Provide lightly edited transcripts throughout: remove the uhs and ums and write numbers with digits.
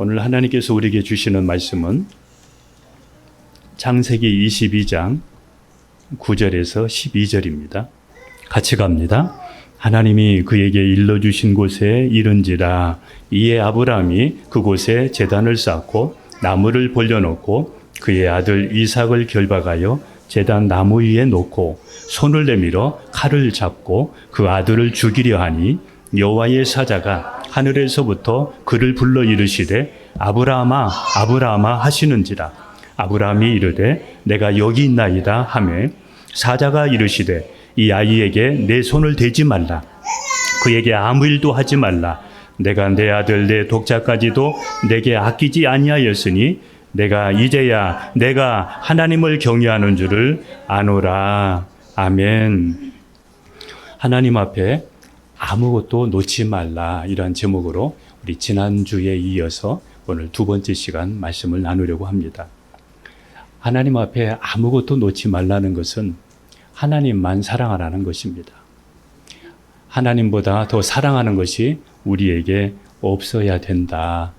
오늘 하나님께서 우리에게 주시는 말씀은 창세기 22장 9절에서 12절입니다. 같이 갑니다. 하나님이 그에게 일러주신 곳에 이른지라. 이에 아브라함이 그곳에 제단을 쌓고 나무를 벌려놓고 그의 아들 이삭을 결박하여 제단 나무 위에 놓고 손을 내밀어 칼을 잡고 그 아들을 죽이려 하니 여호와의 사자가 하늘에서부터 그를 불러 이르시되 아브라함아 아브라함아 하시는지라. 아브라함이 이르되 내가 여기 있나이다 하매 사자가 이르시되 이 아이에게 내 손을 대지 말라. 그에게 아무 일도 하지 말라. 내가 내 아들 내 독자까지도 내게 아끼지 아니하였으니 내가 이제야 내가 하나님을 경외하는 줄을 아노라. 아멘. 하나님 앞에 아무것도 놓지 말라, 이러한 제목으로 우리 지난주에 이어서 오늘 두 번째 시간 말씀을 나누려고 합니다. 하나님 앞에 아무것도 놓지 말라는 것은 하나님만 사랑하라는 것입니다. 하나님보다 더 사랑하는 것이 우리에게 없어야 된다.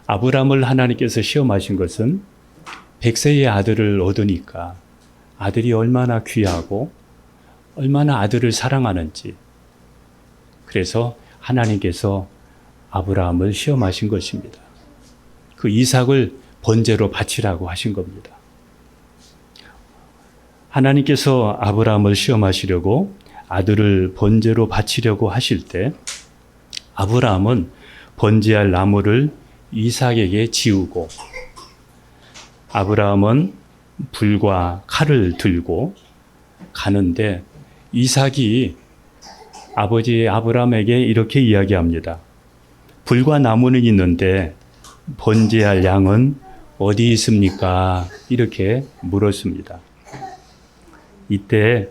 아브라함을 하나님께서 시험하신 것은 100세의 아들을 얻으니까 아들이 얼마나 귀하고 얼마나 아들을 사랑하는지, 그래서 하나님께서 아브라함을 시험하신 것입니다. 그 이삭을 번제로 바치라고 하신 겁니다. 하나님께서 아브라함을 시험하시려고 아들을 번제로 바치려고 하실 때 아브라함은 번제할 나무를 이삭에게 지우고 아브라함은 불과 칼을 들고 가는데 이삭이 아버지 아브라함에게 이렇게 이야기합니다. 불과 나무는 있는데 번제할 양은 어디 있습니까? 이렇게 물었습니다. 이때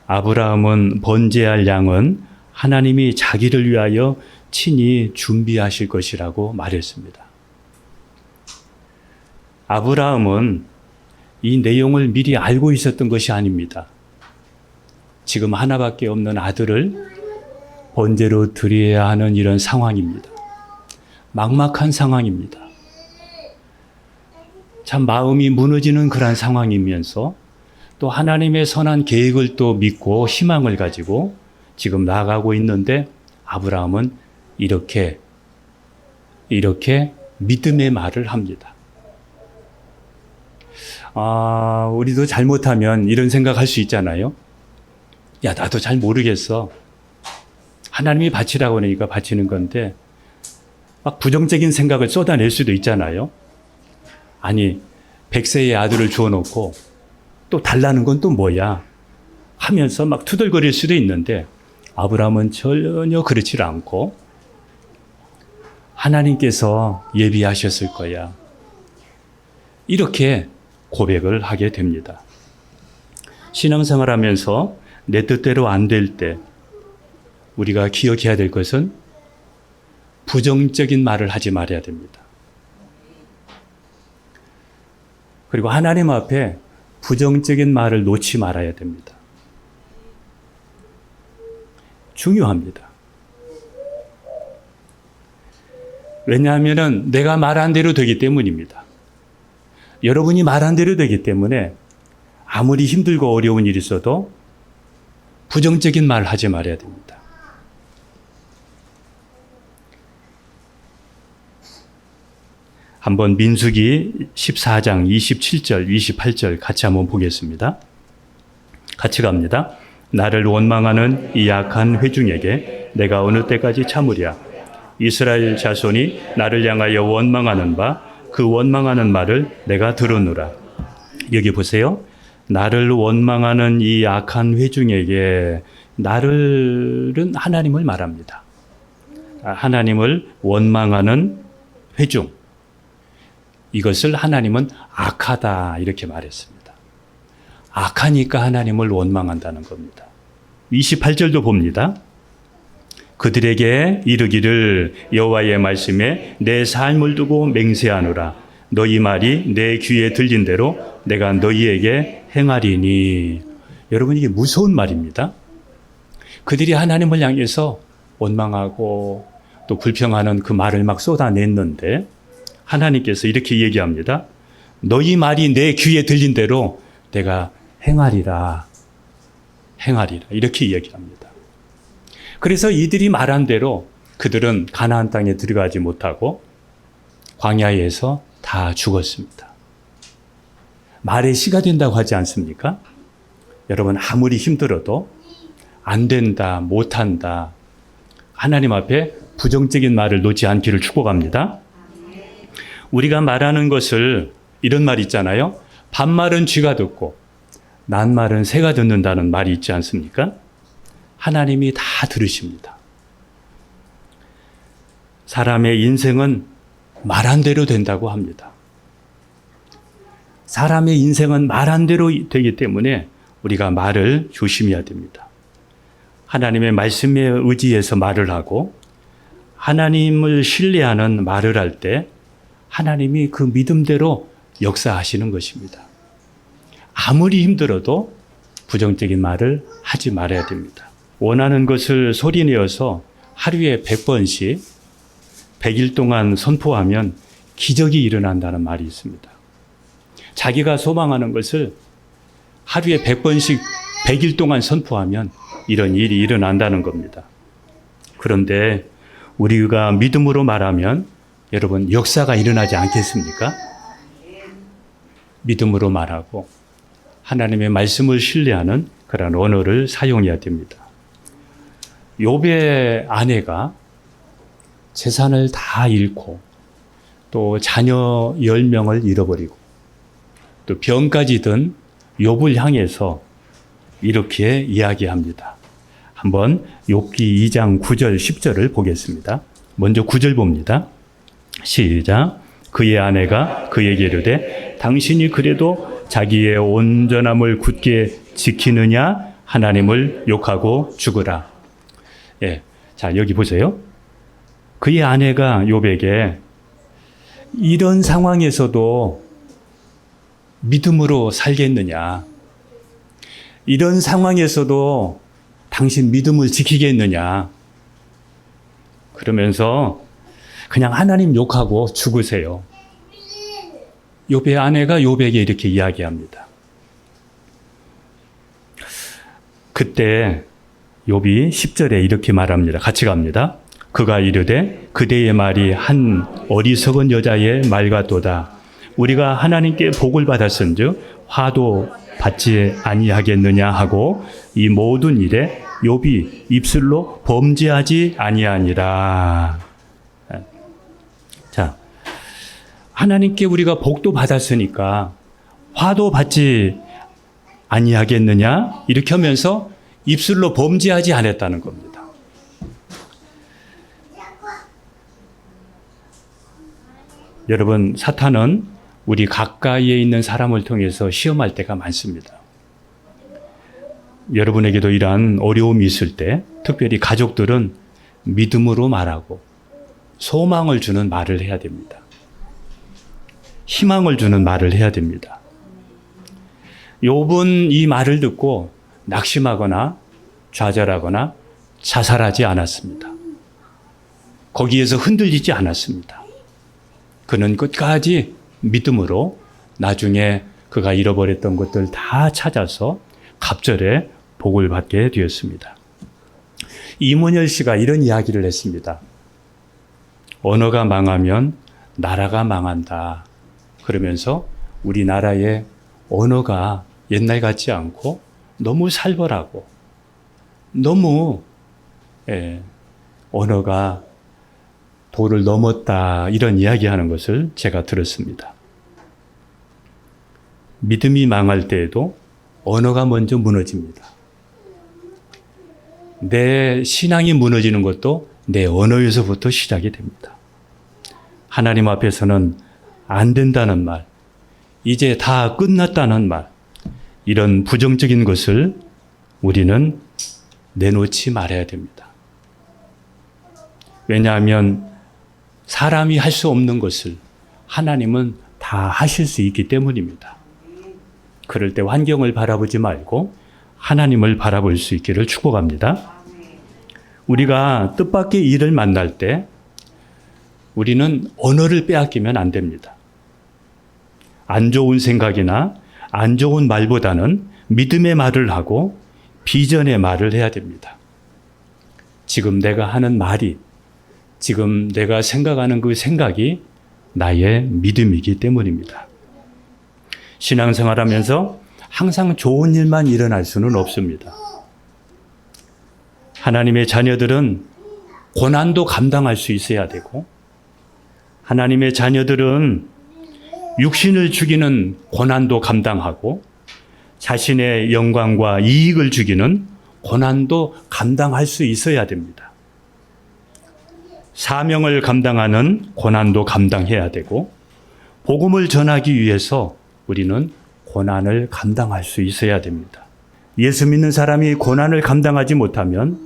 아브라함은 번제할 양은 하나님이 자기를 위하여 친히 준비하실 것이라고 말했습니다. 아브라함은 이 내용을 미리 알고 있었던 것이 아닙니다. 지금 하나밖에 없는 아들을 번제로 드려야 하는 이런 상황입니다. 막막한 상황입니다. 참 마음이 무너지는 그런 상황이면서 또 하나님의 선한 계획을 또 믿고 희망을 가지고 지금 나아가고 있는데 아브라함은 이렇게 믿음의 말을 합니다. 우리도 잘못하면 이런 생각할 수 있잖아요. 야, 나도 잘 모르겠어. 하나님이 바치라고 하니까 바치는 건데 막 부정적인 생각을 쏟아낼 수도 있잖아요. 아니, 100세의 아들을 주어놓고 또 달라는 건 또 뭐야 하면서 막 투덜거릴 수도 있는데 아브라함은 전혀 그렇지 않고 하나님께서 예비하셨을 거야, 이렇게 고백을 하게 됩니다. 신앙생활 하면서 내 뜻대로 안 될 때 우리가 기억해야 될 것은 부정적인 말을 하지 말아야 됩니다. 그리고 하나님 앞에 부정적인 말을 놓지 말아야 됩니다. 중요합니다. 왜냐하면 내가 말한 대로 되기 때문입니다. 여러분이 말한 대로 되기 때문에 아무리 힘들고 어려운 일이 있어도 부정적인 말 하지 말아야 됩니다. 한번 민수기 14장 27절, 28절 같이 한번 보겠습니다. 같이 갑니다. 나를 원망하는 이 악한 회중에게 내가 어느 때까지 참으랴. 이스라엘 자손이 나를 향하여 원망하는 바 그 원망하는 말을 내가 들었노라. 여기 보세요. 나를 원망하는 이 악한 회중에게, 나를은 하나님을 말합니다. 하나님을 원망하는 회중, 이것을 하나님은 악하다 이렇게 말했습니다. 악하니까 하나님을 원망한다는 겁니다. 28절도 봅니다. 그들에게 이르기를 여호와의 말씀에 내 삶을 두고 맹세하노라. 너희 말이 내 귀에 들린 대로 내가 너희에게 행하리니. 여러분, 이게 무서운 말입니다. 그들이 하나님을 향해서 원망하고 또 불평하는 그 말을 막 쏟아냈는데 하나님께서 이렇게 얘기합니다. 너희 말이 내 귀에 들린 대로 내가 행하리라. 행하리라. 이렇게 얘기합니다. 그래서 이들이 말한 대로 그들은 가나안 땅에 들어가지 못하고 광야에서 다 죽었습니다. 말의 시가 된다고 하지 않습니까? 여러분, 아무리 힘들어도 안 된다, 못한다, 하나님 앞에 부정적인 말을 놓지 않기를 축복합니다. 우리가 말하는 것을 이런 말 있잖아요. 반말은 쥐가 듣고 낱말은 새가 듣는다는 말이 있지 않습니까? 하나님이 다 들으십니다. 사람의 인생은 말한 대로 된다고 합니다. 사람의 인생은 말한 대로 되기 때문에 우리가 말을 조심해야 됩니다. 하나님의 말씀에 의지해서 말을 하고 하나님을 신뢰하는 말을 할 때 하나님이 그 믿음대로 역사하시는 것입니다. 아무리 힘들어도 부정적인 말을 하지 말아야 됩니다. 원하는 것을 소리내어서 하루에 100번씩 100일 동안 선포하면 기적이 일어난다는 말이 있습니다. 자기가 소망하는 것을 하루에 100번씩 100일 동안 선포하면 이런 일이 일어난다는 겁니다. 그런데 우리가 믿음으로 말하면 여러분 역사가 일어나지 않겠습니까? 믿음으로 말하고 하나님의 말씀을 신뢰하는 그런 언어를 사용해야 됩니다. 욥의 아내가 재산을 다 잃고 또 자녀 10명을 잃어버리고 또 병까지 든 욥을 향해서 이렇게 이야기합니다. 한번 욥기 2장 9절 10절을 보겠습니다. 먼저 9절 봅니다. 시작. 그의 아내가 그에게 이르되 당신이 그래도 자기의 온전함을 굳게 지키느냐 하나님을 욕하고 죽으라. 예, 자 여기 보세요. 그의 아내가 욥에게 이런 상황에서도 믿음으로 살겠느냐, 이런 상황에서도 당신 믿음을 지키겠느냐, 그러면서 그냥 하나님 욕하고 죽으세요. 욥의 아내가 욥에게 이렇게 이야기합니다. 그때 욥이 10절에 이렇게 말합니다. 같이 갑니다. 그가 이르되 그대의 말이 한 어리석은 여자의 말 같도다. 우리가 하나님께 복을 받았은즉 화도 받지 아니하겠느냐 하고 이 모든 일에 욥이 입술로 범죄하지 아니하니라. 자, 하나님께 우리가 복도 받았으니까 화도 받지 아니하겠느냐 이렇게 하면서 입술로 범죄하지 않았다는 겁니다. 여러분, 사탄은 우리 가까이에 있는 사람을 통해서 시험할 때가 많습니다. 여러분에게도 이러한 어려움이 있을 때 특별히 가족들은 믿음으로 말하고 소망을 주는 말을 해야 됩니다. 희망을 주는 말을 해야 됩니다. 욥은 이 말을 듣고 낙심하거나 좌절하거나 자살하지 않았습니다. 거기에서 흔들리지 않았습니다. 그는 끝까지 믿음으로 나중에 그가 잃어버렸던 것들 다 찾아서 갑절에 복을 받게 되었습니다. 이문열 씨가 이런 이야기를 했습니다. 언어가 망하면 나라가 망한다. 그러면서 우리나라의 언어가 옛날 같지 않고 너무 살벌하고 너무 언어가 도를 넘었다 이런 이야기하는 것을 제가 들었습니다. 믿음이 망할 때에도 언어가 먼저 무너집니다. 내 신앙이 무너지는 것도 내 언어에서부터 시작이 됩니다. 하나님 앞에서는 안 된다는 말, 이제 다 끝났다는 말, 이런 부정적인 것을 우리는 내놓지 말아야 됩니다. 왜냐하면 사람이 할 수 없는 것을 하나님은 다 하실 수 있기 때문입니다. 그럴 때 환경을 바라보지 말고 하나님을 바라볼 수 있기를 축복합니다. 우리가 뜻밖의 일을 만날 때 우리는 언어를 빼앗기면 안 됩니다. 안 좋은 생각이나 안 좋은 말보다는 믿음의 말을 하고 비전의 말을 해야 됩니다. 지금 내가 하는 말이, 지금 내가 생각하는 그 생각이 나의 믿음이기 때문입니다. 신앙생활하면서 항상 좋은 일만 일어날 수는 없습니다. 하나님의 자녀들은 고난도 감당할 수 있어야 되고, 하나님의 자녀들은 육신을 죽이는 고난도 감당하고, 자신의 영광과 이익을 죽이는 고난도 감당할 수 있어야 됩니다. 사명을 감당하는 고난도 감당해야 되고, 복음을 전하기 위해서 우리는 고난을 감당할 수 있어야 됩니다. 예수 믿는 사람이 고난을 감당하지 못하면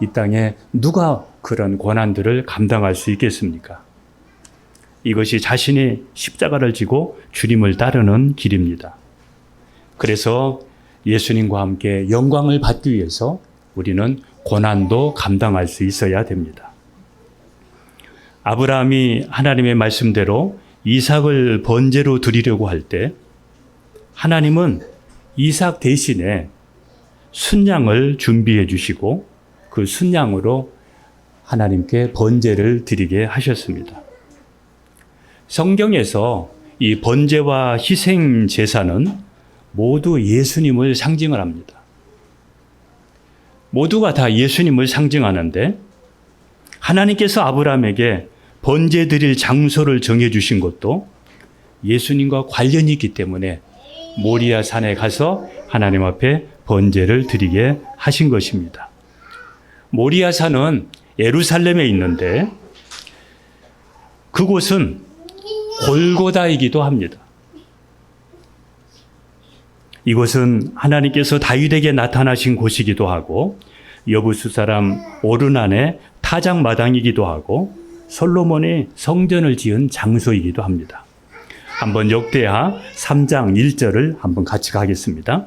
이 땅에 누가 그런 고난들을 감당할 수 있겠습니까? 이것이 자신이 십자가를 지고 주님을 따르는 길입니다. 그래서 예수님과 함께 영광을 받기 위해서 우리는 고난도 감당할 수 있어야 됩니다. 아브라함이 하나님의 말씀대로 이삭을 번제로 드리려고 할 때 하나님은 이삭 대신에 순양을 준비해 주시고 그 순양으로 하나님께 번제를 드리게 하셨습니다. 성경에서 이 번제와 희생 제사는 모두 예수님을 상징을 합니다. 모두가 다 예수님을 상징하는데 하나님께서 아브라함에게 번제 드릴 장소를 정해 주신 것도 예수님과 관련이 있기 때문에 모리아 산에 가서 하나님 앞에 번제를 드리게 하신 것입니다. 모리아 산은 예루살렘에 있는데 그곳은 골고다이기도 합니다. 이곳은 하나님께서 다윗에게 나타나신 곳이기도 하고 여부수 사람 오르난의 타작마당이기도 하고 솔로몬이 성전을 지은 장소이기도 합니다. 한번 역대하 3장 1절을 한번 같이 가겠습니다.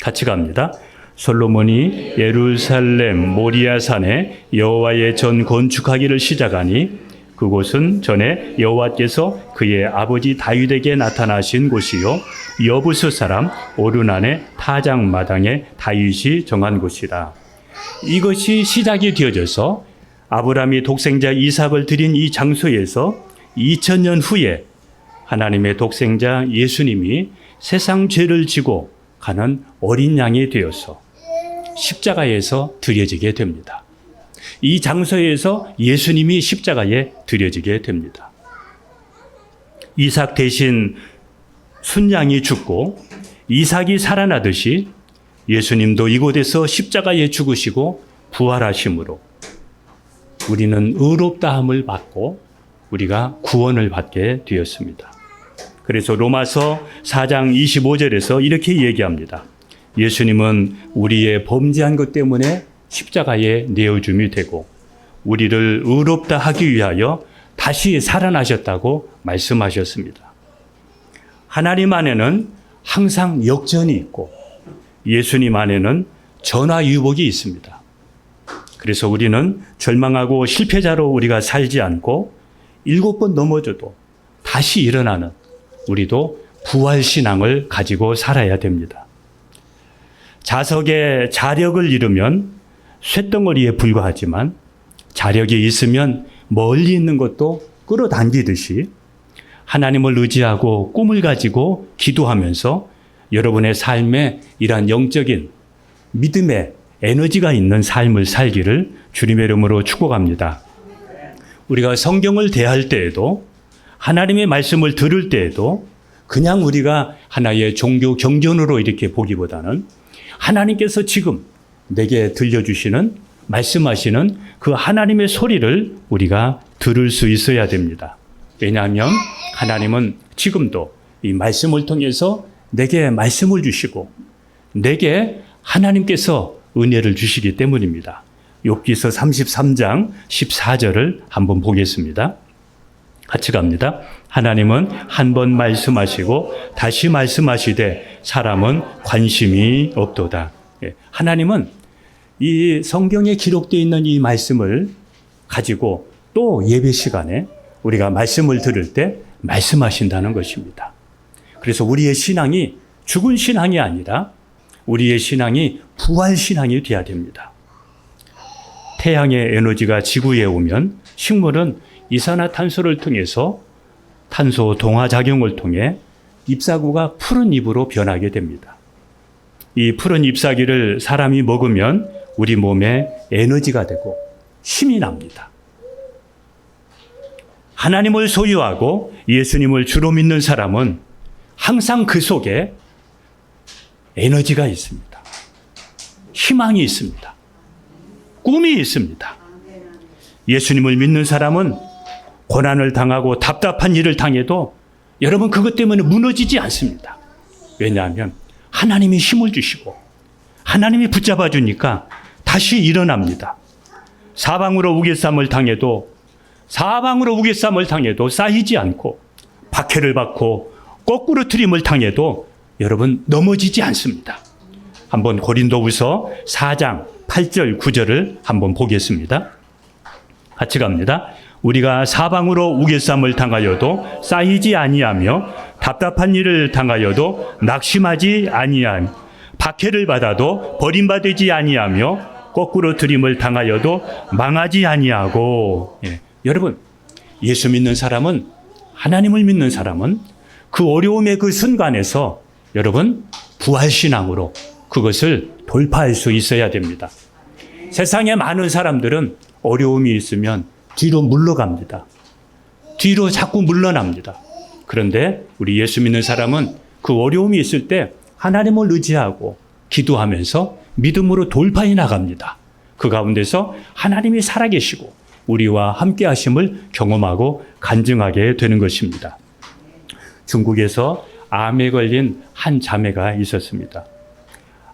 같이 갑니다. 솔로몬이 예루살렘 모리아산에 여호와의 전 건축하기를 시작하니 그곳은 전에 여호와께서 그의 아버지 다윗에게 나타나신 곳이요 여부수 사람 오르난의 타작마당에 다윗이 정한 곳이라. 이것이 시작이 되어져서 아브라함이 독생자 이삭을 드린 이 장소에서 2000년 후에 하나님의 독생자 예수님이 세상 죄를 지고 가는 어린 양이 되어서 십자가에서 드려지게 됩니다. 이 장소에서 예수님이 십자가에 드려지게 됩니다. 이삭 대신 순양이 죽고 이삭이 살아나듯이 예수님도 이곳에서 십자가에 죽으시고 부활하심으로 우리는 의롭다함을 받고 우리가 구원을 받게 되었습니다. 그래서 로마서 4장 25절에서 이렇게 얘기합니다. 예수님은 우리의 범죄한 것 때문에 십자가에 내어줌이 되고 우리를 의롭다 하기 위하여 다시 살아나셨다고 말씀하셨습니다. 하나님 안에는 항상 역전이 있고 예수님 안에는 전화유복이 있습니다. 그래서 우리는 절망하고 실패자로 우리가 살지 않고 7번 넘어져도 다시 일어나는 우리도 부활신앙을 가지고 살아야 됩니다. 자석에 자력을 잃으면 쇳덩어리에 불과하지만 자력이 있으면 멀리 있는 것도 끌어당기듯이 하나님을 의지하고 꿈을 가지고 기도하면서 여러분의 삶에 이러한 영적인 믿음의 에너지가 있는 삶을 살기를 주님의 이름으로 축복합니다. 우리가 성경을 대할 때에도 하나님의 말씀을 들을 때에도 그냥 우리가 하나의 종교 경전으로 이렇게 보기보다는 하나님께서 지금 내게 들려주시는 말씀하시는 그 하나님의 소리를 우리가 들을 수 있어야 됩니다. 왜냐하면 하나님은 지금도 이 말씀을 통해서 내게 말씀을 주시고 내게 하나님께서 은혜를 주시기 때문입니다. 욥기서 33장 14절을 한번 보겠습니다. 같이 갑니다. 하나님은 한 번 말씀하시고 다시 말씀하시되 사람은 관심이 없도다. 하나님은 이 성경에 기록되어 있는 이 말씀을 가지고 또 예배 시간에 우리가 말씀을 들을 때 말씀하신다는 것입니다. 그래서 우리의 신앙이 죽은 신앙이 아니라 우리의 신앙이 부활 신앙이 되어야 됩니다. 태양의 에너지가 지구에 오면 식물은 이산화탄소를 통해서 탄소 동화 작용을 통해 잎사귀가 푸른 잎으로 변하게 됩니다. 이 푸른 잎사귀를 사람이 먹으면 우리 몸에 에너지가 되고 힘이 납니다. 하나님을 소유하고 예수님을 주로 믿는 사람은 항상 그 속에 에너지가 있습니다. 희망이 있습니다. 꿈이 있습니다. 예수님을 믿는 사람은 고난을 당하고 답답한 일을 당해도 여러분 그것 때문에 무너지지 않습니다. 왜냐하면 하나님이 힘을 주시고 하나님이 붙잡아 주니까 다시 일어납니다. 사방으로 우겨쌈을 당해도 쌓이지 않고 박해를 받고 거꾸로 트림을 당해도 여러분 넘어지지 않습니다. 한번 고린도후서 4장 8절 9절을 한번 보겠습니다. 같이 갑니다. 우리가 사방으로 우겨쌈을 당하여도 쌓이지 아니하며 답답한 일을 당하여도 낙심하지 아니하며 박해를 받아도 버림받지 아니하며 거꾸로 들임을 당하여도 망하지 아니하고. 여러분, 예수 믿는 사람은, 하나님을 믿는 사람은 그 어려움의 그 순간에서 여러분 부활신앙으로 그것을 돌파할 수 있어야 됩니다. 세상에 많은 사람들은 어려움이 있으면 뒤로 물러갑니다. 뒤로 자꾸 물러납니다. 그런데 우리 예수 믿는 사람은 그 어려움이 있을 때 하나님을 의지하고 기도하면서 믿음으로 돌파해 나갑니다. 그 가운데서 하나님이 살아계시고 우리와 함께 하심을 경험하고 간증하게 되는 것입니다. 중국에서 암에 걸린 한 자매가 있었습니다.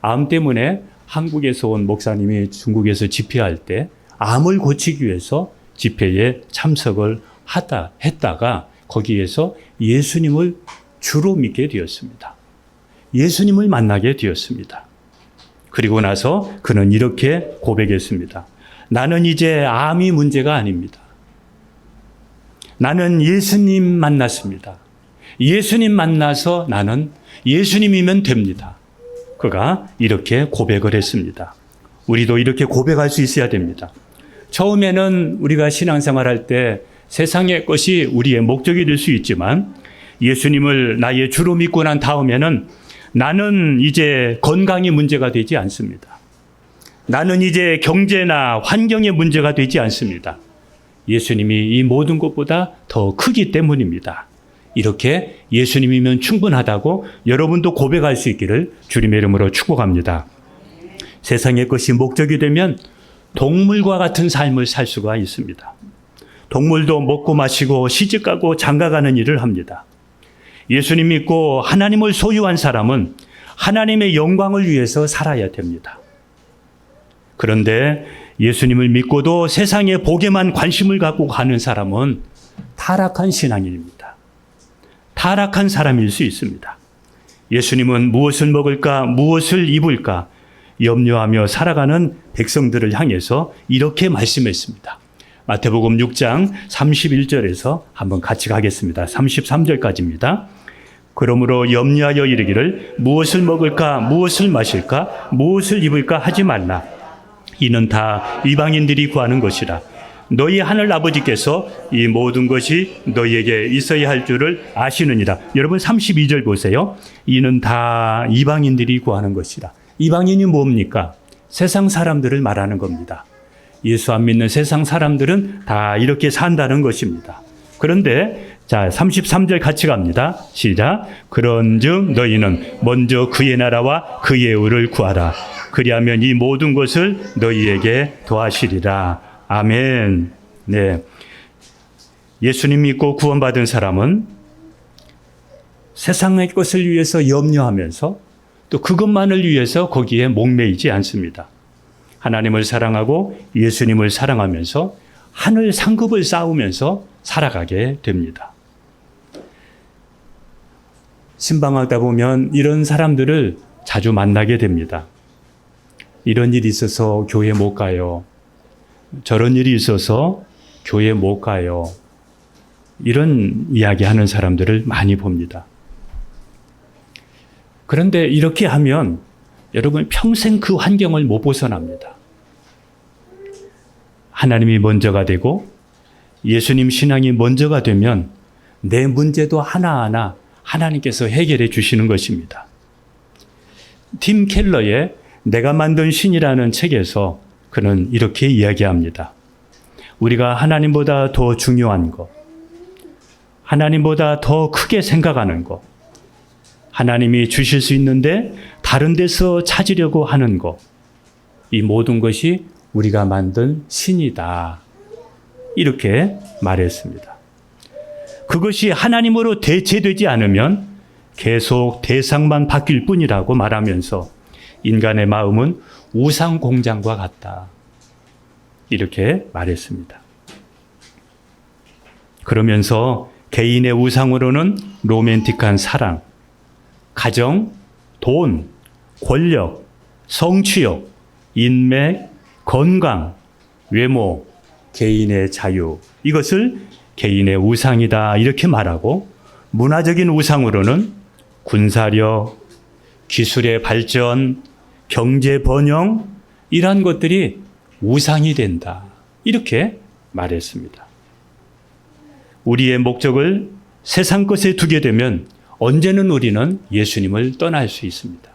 암 때문에 한국에서 온 목사님이 중국에서 집회할 때 암을 고치기 위해서 집회에 참석을 했다가 거기에서 예수님을 주로 믿게 되었습니다. 예수님을 만나게 되었습니다. 그리고 나서 그는 이렇게 고백했습니다. 나는 이제 암이 문제가 아닙니다. 나는 예수님 만났습니다. 예수님 만나서 나는 예수님이면 됩니다. 그가 이렇게 고백을 했습니다. 우리도 이렇게 고백할 수 있어야 됩니다. 처음에는 우리가 신앙생활할 때 세상의 것이 우리의 목적이 될 수 있지만 예수님을 나의 주로 믿고 난 다음에는 나는 이제 건강이 문제가 되지 않습니다. 나는 이제 경제나 환경의 문제가 되지 않습니다. 예수님이 이 모든 것보다 더 크기 때문입니다. 이렇게 예수님이면 충분하다고 여러분도 고백할 수 있기를 주님의 이름으로 축복합니다. 세상의 것이 목적이 되면 동물과 같은 삶을 살 수가 있습니다. 동물도 먹고 마시고 시집가고 장가가는 일을 합니다. 예수님 믿고 하나님을 소유한 사람은 하나님의 영광을 위해서 살아야 됩니다. 그런데 예수님을 믿고도 세상의 복에만 관심을 갖고 가는 사람은 타락한 신앙인입니다. 타락한 사람일 수 있습니다. 예수님은 무엇을 먹을까, 무엇을 입을까 염려하며 살아가는 백성들을 향해서 이렇게 말씀했습니다. 마태복음 6장 31절에서 한번 같이 가겠습니다. 33절까지입니다. 그러므로 염려하여 이르기를 무엇을 먹을까, 무엇을 마실까, 무엇을 입을까 하지 말라. 이는 다 이방인들이 구하는 것이라. 너희 하늘 아버지께서 이 모든 것이 너희에게 있어야 할 줄을 아시느니라. 여러분 32절 보세요. 이는 다 이방인들이 구하는 것이라. 이방인이 뭡니까? 세상 사람들을 말하는 겁니다. 예수 안 믿는 세상 사람들은 다 이렇게 산다는 것입니다. 그런데 자 33절 같이 갑니다. 시작. 그런즉 너희는 먼저 그의 나라와 그의 의를 구하라. 그리하면 이 모든 것을 너희에게 더하시리라. 아멘. 네. 예수님 믿고 구원받은 사람은 세상의 것을 위해서 염려하면서 또 그것만을 위해서 거기에 목매이지 않습니다. 하나님을 사랑하고 예수님을 사랑하면서 하늘 상급을 쌓으면서 살아가게 됩니다. 신방하다 보면 이런 사람들을 자주 만나게 됩니다. 이런 일이 있어서 교회 못 가요. 저런 일이 있어서 교회 못 가요. 이런 이야기 하는 사람들을 많이 봅니다. 그런데 이렇게 하면 여러분 평생 그 환경을 못 벗어납니다. 하나님이 먼저가 되고 예수님 신앙이 먼저가 되면 내 문제도 하나하나 하나님께서 해결해 주시는 것입니다. 팀 켈러의 내가 만든 신이라는 책에서 그는 이렇게 이야기합니다. 우리가 하나님보다 더 중요한 것, 하나님보다 더 크게 생각하는 것, 하나님이 주실 수 있는데 다른 데서 찾으려고 하는 것, 이 모든 것이 우리가 만든 신이다. 이렇게 말했습니다. 그것이 하나님으로 대체되지 않으면 계속 대상만 바뀔 뿐이라고 말하면서 인간의 마음은 우상 공장과 같다. 이렇게 말했습니다. 그러면서 개인의 우상으로는 로맨틱한 사랑, 가정, 돈, 권력, 성취욕, 인맥, 건강, 외모, 개인의 자유, 이것을 개인의 우상이다 이렇게 말하고, 문화적인 우상으로는 군사력, 기술의 발전, 경제 번영 이러한 것들이 우상이 된다 이렇게 말했습니다. 우리의 목적을 세상 것에 두게 되면 언제는 우리는 예수님을 떠날 수 있습니다.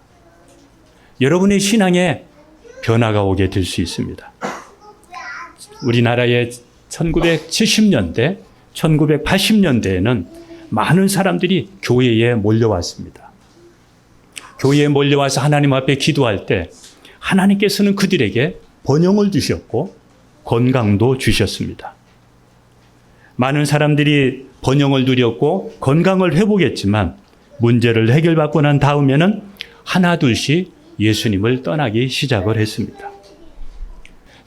여러분의 신앙에 변화가 오게 될 수 있습니다. 우리나라의 1970년대, 1980년대에는 많은 사람들이 교회에 몰려왔습니다. 교회에 몰려와서 하나님 앞에 기도할 때 하나님께서는 그들에게 번영을 주셨고 건강도 주셨습니다. 많은 사람들이 번영을 누렸고 건강을 회복했지만 문제를 해결받고 난 다음에는 하나둘씩 예수님을 떠나기 시작을 했습니다.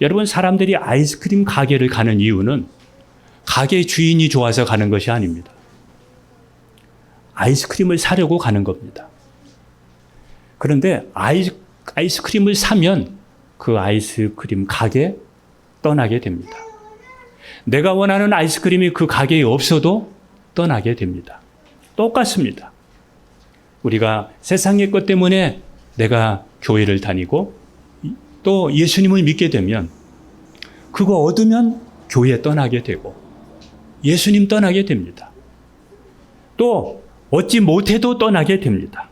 여러분, 사람들이 아이스크림 가게를 가는 이유는 가게 주인이 좋아서 가는 것이 아닙니다. 아이스크림을 사려고 가는 겁니다. 그런데 아이스크림을 사면 그 아이스크림 가게 떠나게 됩니다. 내가 원하는 아이스크림이 그 가게에 없어도 떠나게 됩니다. 똑같습니다. 우리가 세상의 것 때문에 내가 교회를 다니고 또 예수님을 믿게 되면 그거 얻으면 교회 떠나게 되고 예수님 떠나게 됩니다. 또 얻지 못해도 떠나게 됩니다.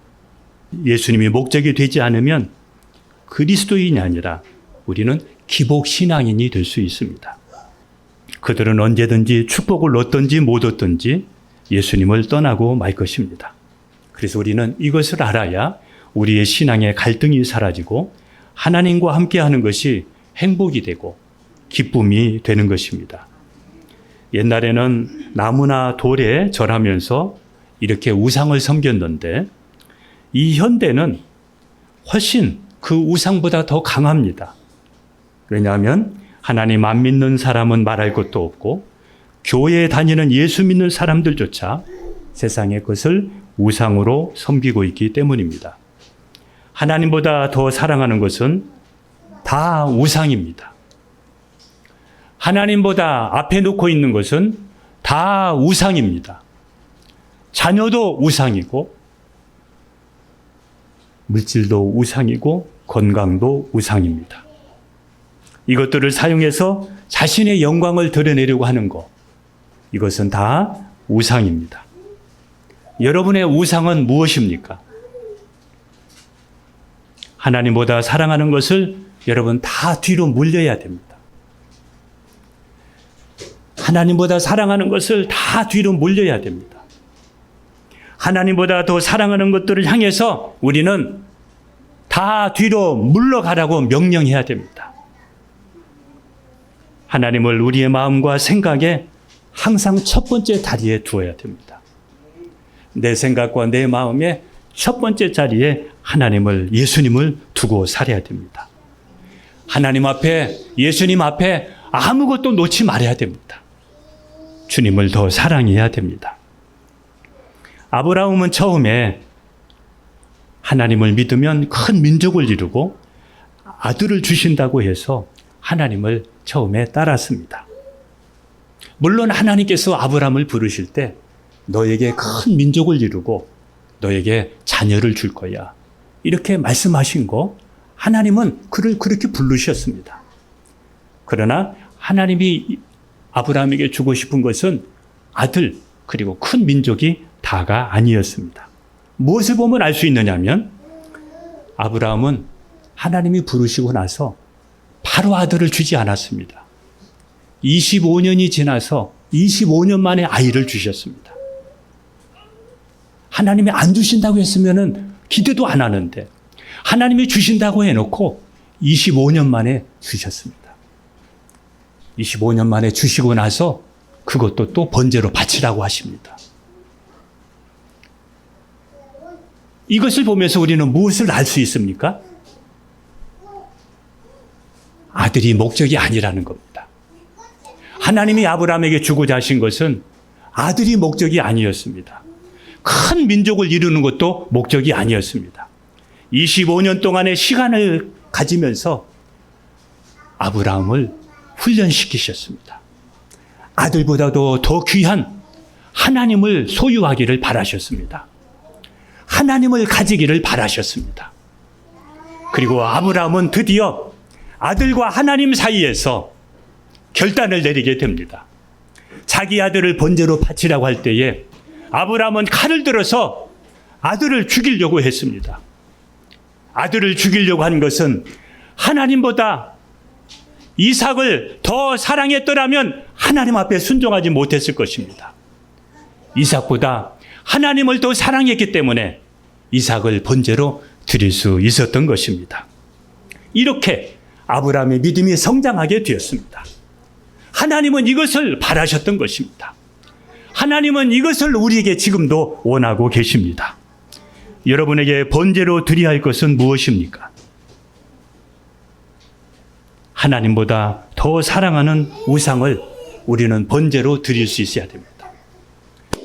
예수님이 목적이 되지 않으면 그리스도인이 아니라 우리는 기복신앙인이 될 수 있습니다. 그들은 언제든지 축복을 얻든지 못 얻든지 예수님을 떠나고 말 것입니다. 그래서 우리는 이것을 알아야 우리의 신앙의 갈등이 사라지고 하나님과 함께하는 것이 행복이 되고 기쁨이 되는 것입니다. 옛날에는 나무나 돌에 절하면서 이렇게 우상을 섬겼는데 이 현대는 훨씬 그 우상보다 더 강합니다. 왜냐하면 하나님 안 믿는 사람은 말할 것도 없고 교회에 다니는 예수 믿는 사람들조차 세상의 것을 우상으로 섬기고 있기 때문입니다. 하나님보다 더 사랑하는 것은 다 우상입니다. 하나님보다 앞에 놓고 있는 것은 다 우상입니다. 자녀도 우상이고 물질도 우상이고 건강도 우상입니다. 이것들을 사용해서 자신의 영광을 드러내려고 하는 것, 이것은 다 우상입니다. 여러분의 우상은 무엇입니까? 하나님보다 사랑하는 것을 여러분 다 뒤로 물려야 됩니다. 하나님보다 사랑하는 것을 다 뒤로 물려야 됩니다. 하나님보다 더 사랑하는 것들을 향해서 우리는 다 뒤로 물러가라고 명령해야 됩니다. 하나님을 우리의 마음과 생각에 항상 첫 번째 자리에 두어야 됩니다. 내 생각과 내 마음의 첫 번째 자리에 하나님을, 예수님을 두고 살아야 됩니다. 하나님 앞에, 예수님 앞에 아무것도 놓지 말아야 됩니다. 주님을 더 사랑해야 됩니다. 아브라함은 처음에 하나님을 믿으면 큰 민족을 이루고 아들을 주신다고 해서 하나님을 처음에 따랐습니다. 물론 하나님께서 아브라함을 부르실 때 너에게 큰 민족을 이루고 너에게 자녀를 줄 거야. 이렇게 말씀하신 거 하나님은 그를 그렇게 부르셨습니다. 그러나 하나님이 아브라함에게 주고 싶은 것은 아들 그리고 큰 민족이 다가 아니었습니다. 무엇을 보면 알 수 있느냐면 아브라함은 하나님이 부르시고 나서 바로 아들을 주지 않았습니다. 25년이 지나서 25년 만에 아이를 주셨습니다. 하나님이 안 주신다고 했으면 기대도 안 하는데 하나님이 주신다고 해놓고 25년 만에 주셨습니다. 25년 만에 주시고 나서 그것도 또 번제로 바치라고 하십니다. 이것을 보면서 우리는 무엇을 알 수 있습니까? 아들이 목적이 아니라는 겁니다. 하나님이 아브라함에게 주고자 하신 것은 아들이 목적이 아니었습니다. 큰 민족을 이루는 것도 목적이 아니었습니다. 25년 동안의 시간을 가지면서 아브라함을 훈련시키셨습니다. 아들보다도 더 귀한 하나님을 소유하기를 바라셨습니다. 하나님을 가지기를 바라셨습니다. 그리고 아브라함은 드디어 아들과 하나님 사이에서 결단을 내리게 됩니다. 자기 아들을 번제로 바치라고 할 때에 아브라함은 칼을 들어서 아들을 죽이려고 했습니다. 아들을 죽이려고 한 것은 하나님보다 이삭을 더 사랑했더라면 하나님 앞에 순종하지 못했을 것입니다. 이삭보다 하나님을 더 사랑했기 때문에 이삭을 번제로 드릴 수 있었던 것입니다. 이렇게 아브라함의 믿음이 성장하게 되었습니다. 하나님은 이것을 바라셨던 것입니다. 하나님은 이것을 우리에게 지금도 원하고 계십니다. 여러분에게 번제로 드려야 할 것은 무엇입니까? 하나님보다 더 사랑하는 우상을 우리는 번제로 드릴 수 있어야 됩니다.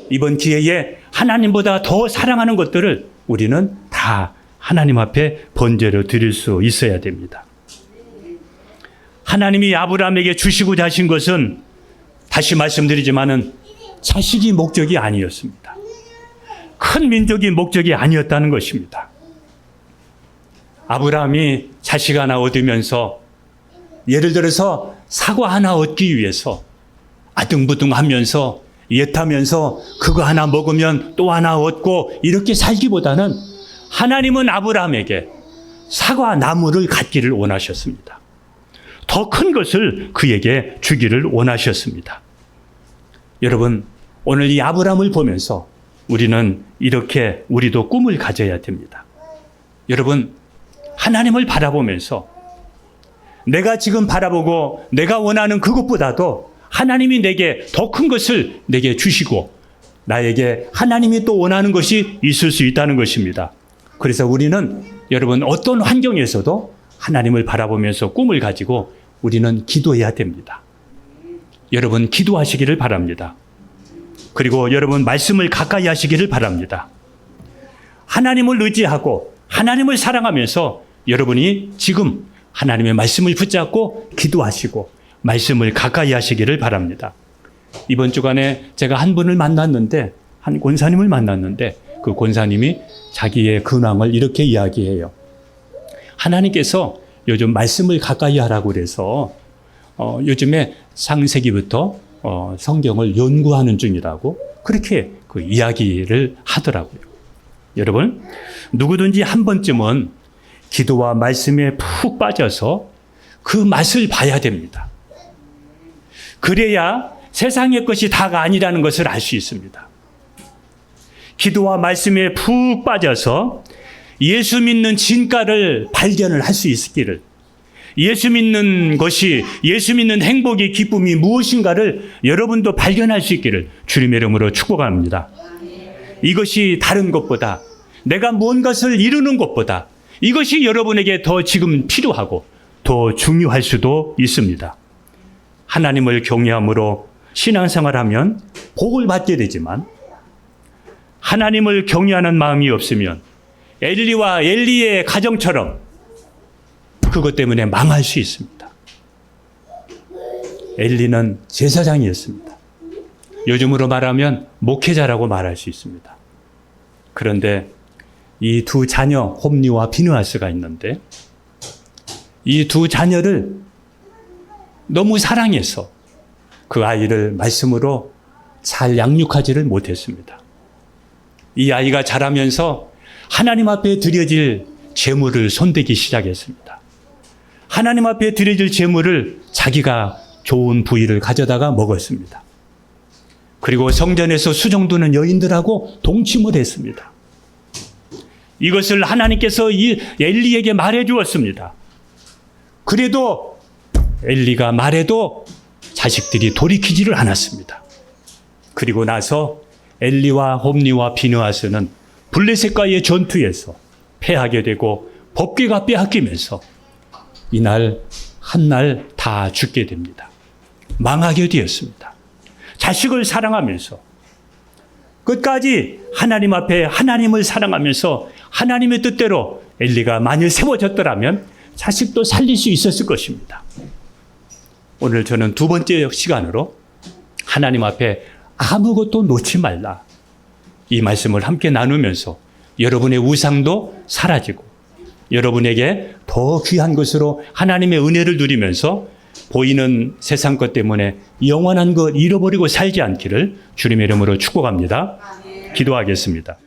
이번 기회에 하나님보다 더 사랑하는 것들을 우리는 다 하나님 앞에 번제로 드릴 수 있어야 됩니다. 하나님이 아브라함에게 주시고자 하신 것은 다시 말씀드리지만은 자식이 목적이 아니었습니다. 큰 민족이 목적이 아니었다는 것입니다. 아브라함이 자식 하나 얻으면서 예를 들어서 사과 하나 얻기 위해서 아등부등하면서 옛하면서 그거 하나 먹으면 또 하나 얻고 이렇게 살기보다는 하나님은 아브라함에게 사과 나무를 갖기를 원하셨습니다. 더 큰 것을 그에게 주기를 원하셨습니다. 여러분, 오늘 이 아브라함을 보면서 우리는 이렇게 우리도 꿈을 가져야 됩니다. 여러분, 하나님을 바라보면서 내가 지금 바라보고 내가 원하는 그것보다도 하나님이 내게 더 큰 것을 내게 주시고 나에게 하나님이 또 원하는 것이 있을 수 있다는 것입니다. 그래서 우리는 여러분 어떤 환경에서도 하나님을 바라보면서 꿈을 가지고 우리는 기도해야 됩니다. 여러분 기도하시기를 바랍니다. 그리고 여러분 말씀을 가까이 하시기를 바랍니다. 하나님을 의지하고 하나님을 사랑하면서 여러분이 지금 하나님의 말씀을 붙잡고 기도하시고 말씀을 가까이 하시기를 바랍니다. 이번 주간에 제가 한 분을 만났는데 한 권사님을 만났는데 그 권사님이 자기의 근황을 이렇게 이야기해요. 하나님께서 요즘 말씀을 가까이 하라고 그래서 요즘에 상세기부터 성경을 연구하는 중이라고 그렇게 그 이야기를 하더라고요. 여러분 누구든지 한 번쯤은 기도와 말씀에 푹 빠져서 그 맛을 봐야 됩니다. 그래야 세상의 것이 다가 아니라는 것을 알 수 있습니다. 기도와 말씀에 푹 빠져서 예수 믿는 진가를 발견을 할 수 있기를, 예수 믿는 것이, 예수 믿는 행복의 기쁨이 무엇인가를 여러분도 발견할 수 있기를 주님의 이름으로 축복합니다. 이것이 다른 것보다, 내가 무언 것을 이루는 것보다 이것이 여러분에게 더 지금 필요하고 더 중요할 수도 있습니다. 하나님을 경외함으로 신앙생활하면 복을 받게 되지만 하나님을 경외하는 마음이 없으면 엘리와 엘리의 가정처럼 그것 때문에 망할 수 있습니다. 엘리는 제사장이었습니다. 요즘으로 말하면 목회자라고 말할 수 있습니다. 그런데 이 두 자녀 홈리와 비느하스가 있는데 이 두 자녀를 너무 사랑해서 그 아이를 말씀으로 잘 양육하지를 못했습니다. 이 아이가 자라면서 하나님 앞에 드려질 제물을 손대기 시작했습니다. 하나님 앞에 드려질 제물을 자기가 좋은 부위를 가져다가 먹었습니다. 그리고 성전에서 수종드는 여인들하고 동침을 했습니다. 이것을 하나님께서 이 엘리에게 말해 주었습니다. 그래도 엘리가 말해도 자식들이 돌이키지를 않았습니다. 그리고 나서 엘리와 홈리와 비느하스는 블레셋과의 전투에서 패하게 되고 법궤가 빼앗기면서 이날 한날 다 죽게 됩니다. 망하게 되었습니다. 자식을 사랑하면서 끝까지 하나님 앞에 하나님을 사랑하면서 하나님의 뜻대로 엘리가 만일 세워졌더라면 자식도 살릴 수 있었을 것입니다. 오늘 저는 두 번째 시간으로 하나님 앞에 아무것도 놓지 말라. 이 말씀을 함께 나누면서 여러분의 우상도 사라지고 여러분에게 더 귀한 것으로 하나님의 은혜를 누리면서 보이는 세상 것 때문에 영원한 것 잃어버리고 살지 않기를 주님의 이름으로 축복합니다. 기도하겠습니다.